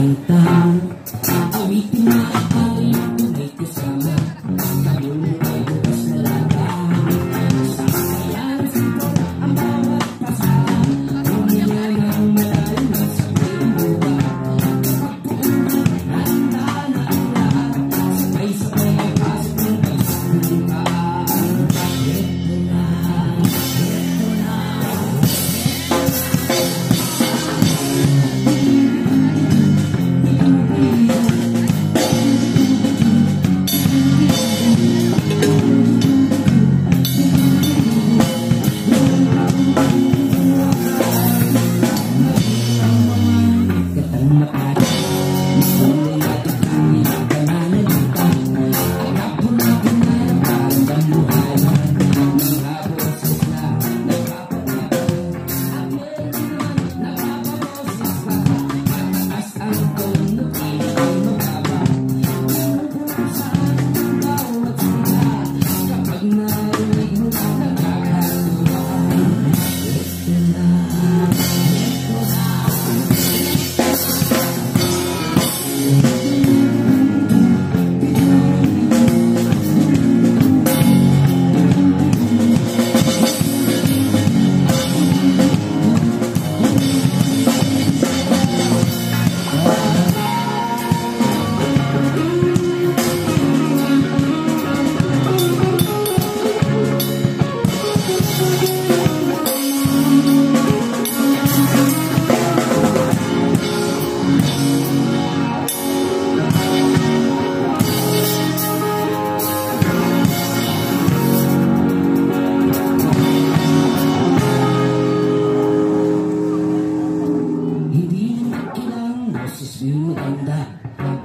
kanta. Awitin na ay tunay kasama. Ngayon ay bukas na lata. Sa kaya sito ang bawat pasada. Umiyan ang malalim at sabihin mo ba? Handa na ang lahat. Sabay-sabay ang pasok ng pagsasalita. Ito na, ito na.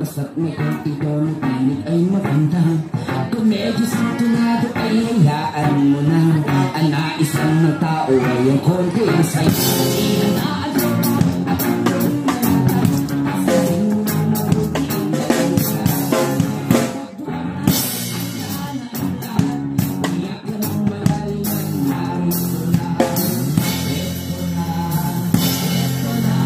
Basta't may kontido ng pilit ay maganda. Kung medyo sintonado ay hayaan mo na. Ang naisan ng tao ay ang konti sa'yo. Ihandaan mo at ang gawin na lahat. Asahin mo na mabuti ang dalisa. Pagbuhan na ang lahat. Umiyak ka ng malalim at narito na. Ito na, ito na.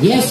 Yes.